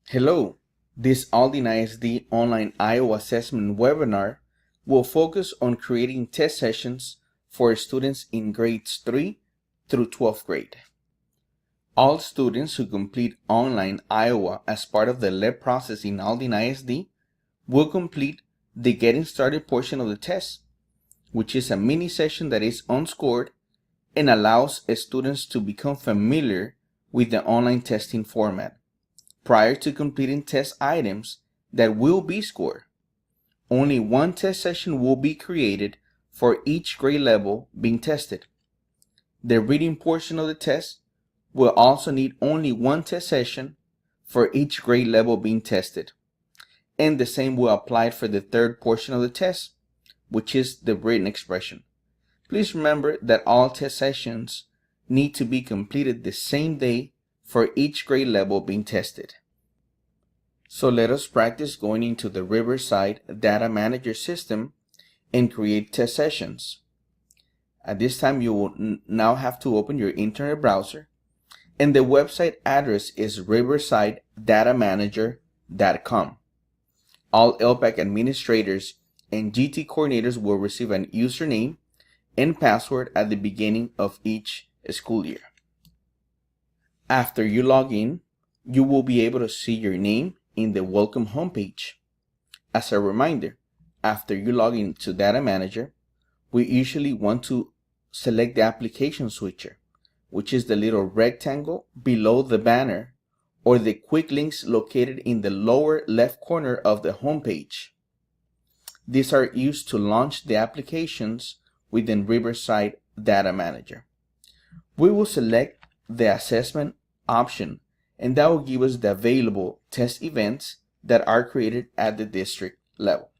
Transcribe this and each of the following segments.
Hello, this Aldin AISD online Iowa assessment webinar will focus on creating test sessions for students in grades 3 through 12th grade. All students who complete online Iowa as part of the LEP process in Aldin AISD will complete the Getting Started portion of the test, which is a mini session that is unscored and allows students to become familiar with the online testing format prior to completing test items that will be scored. Only one test session will be created for each grade level being tested. The reading portion of the test will also need only one test session for each grade level being tested. And the same will apply for the third portion of the test, which is the written expression. Please remember that all test sessions need to be completed the same day for each grade level being tested. So let us practice going into the Riverside DataManager system and create test sessions. At this time, you will now have to open your internet browser, and the website address is riversidedatamanager.com. All LPAC administrators and GT coordinators will receive an username and password at the beginning of each school year. After you log in, you will be able to see your name in the welcome homepage. As a reminder, after you log into DataManager, we usually want to select the application switcher, which is the little rectangle below the banner, or the quick links located in the lower left corner of the homepage. These are used to launch the applications within Riverside DataManager. We will select the assessment option, and that will give us the available test events that are created at the district level.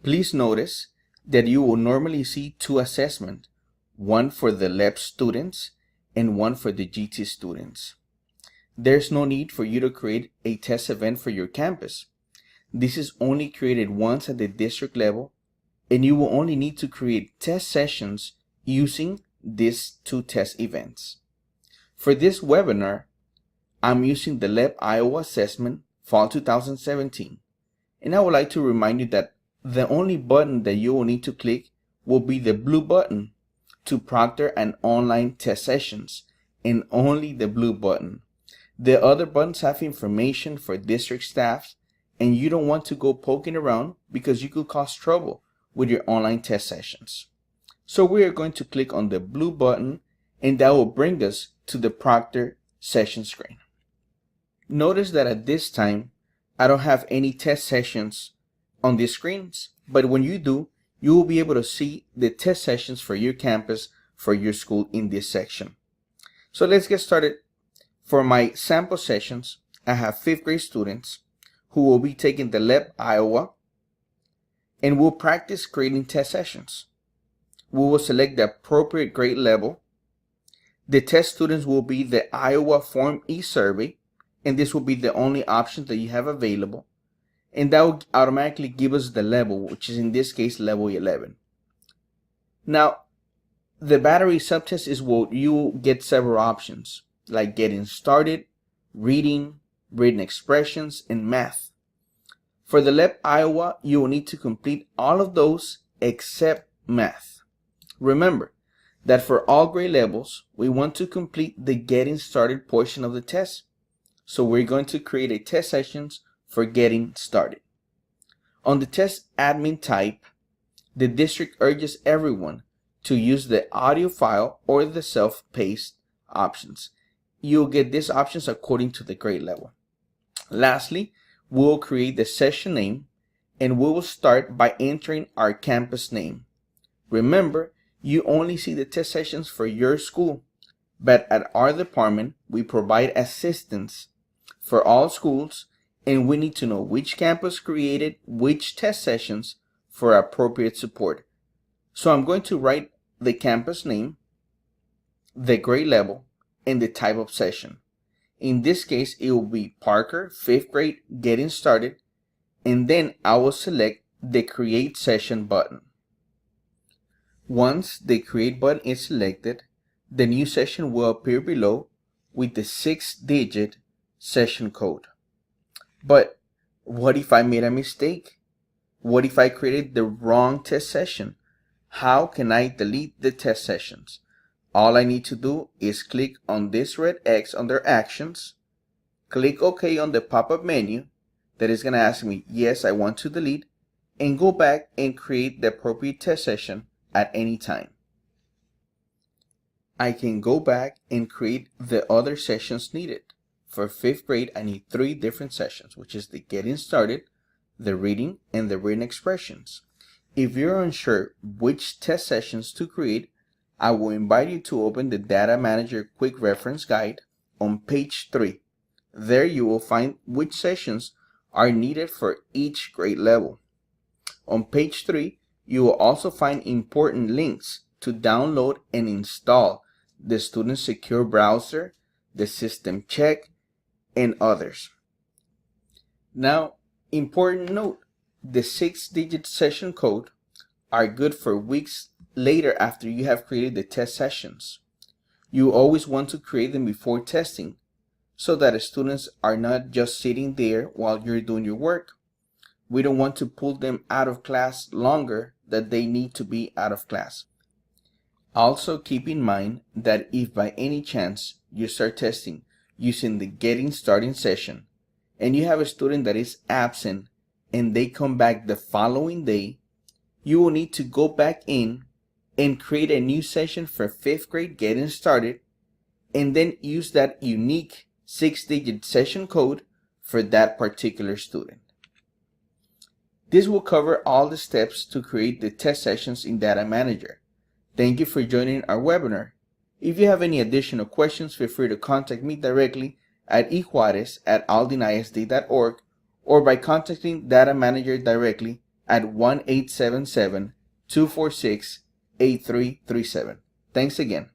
Please notice that you will normally see two assessments, one for the LEP students and one for the GT students. There's no need for you to create a test event for your campus. This is only created once at the district level, and you will only need to create test sessions using these two test events. For this webinar, I'm using the LEP Iowa Assessment Fall 2017, and I would like to remind you that the only button that you will need to click will be the blue button to proctor an online test sessions, and only the blue button. The other buttons have information for district staff, and you don't want to go poking around because you could cause trouble with your online test sessions. So we are going to click on the blue button, and that will bring us to the proctor session screen. Notice that at this time, I don't have any test sessions on these screens, but when you do, you will be able to see the test sessions for your campus, for your school in this section. So let's get started. For my sample sessions, I have 5th grade students who will be taking the LEP Iowa, and will practice creating test sessions. We will select the appropriate grade level. The test students will be the Iowa Form E survey, and this will be the only option that you have available, and that will automatically give us the level, which is in this case level 11. Now, the battery subtest is what you get several options, like getting started, reading, written expressions, and math. For the LEP Iowa, you will need to complete all of those except math. Remember that for all grade levels, we want to complete the Getting Started portion of the test. So we're going to create a test sessions for Getting Started. On the test admin type, the district urges everyone to use the audio file or the self-paced options. You'll get these options according to the grade level. Lastly, we'll create the session name, and we will start by entering our campus name. Remember, you only see the test sessions for your school, but at our department, we provide assistance for all schools, and we need to know which campus created which test sessions for appropriate support. So I'm going to write the campus name, the grade level, and the type of session. In this case, it will be Parker 5th grade Getting Started, and then I will select the Create Session button. Once the Create button is selected, the new session will appear below with the 6-digit session code. But what if I made a mistake? What if I created the wrong test session? How can I delete the test sessions? All I need to do is click on this red X under Actions, click OK on the pop-up menu that is going to ask me, yes, I want to delete, and go back and create the appropriate test session at any time. I can go back and create the other sessions needed. For 5th grade, I need 3 different sessions, which is the getting started, the reading, and the written expressions. If you're unsure which test sessions to create, I will invite you to open the DataManager Quick Reference Guide on page 3. There you will find which sessions are needed for each grade level. On page 3, you will also find important links to download and install the Student Secure Browser, the System Check, and others. Now, important note, the 6-digit session code are good for weeks later after you have created the test sessions. You always want to create them before testing so that the students are not just sitting there while you're doing your work. We don't want to pull them out of class longer than they need to be out of class. Also keep in mind that if by any chance you start testing using the Getting Started session and you have a student that is absent and they come back the following day, you will need to go back in and create a new session for 5th grade Getting Started and then use that unique 6-digit session code for that particular student. This will cover all the steps to create the test sessions in DataManager. Thank you for joining our webinar. If you have any additional questions, feel free to contact me directly at ejuarez@aldinisd.org or by contacting DataManager directly at 1-877-246-8337. Thanks again.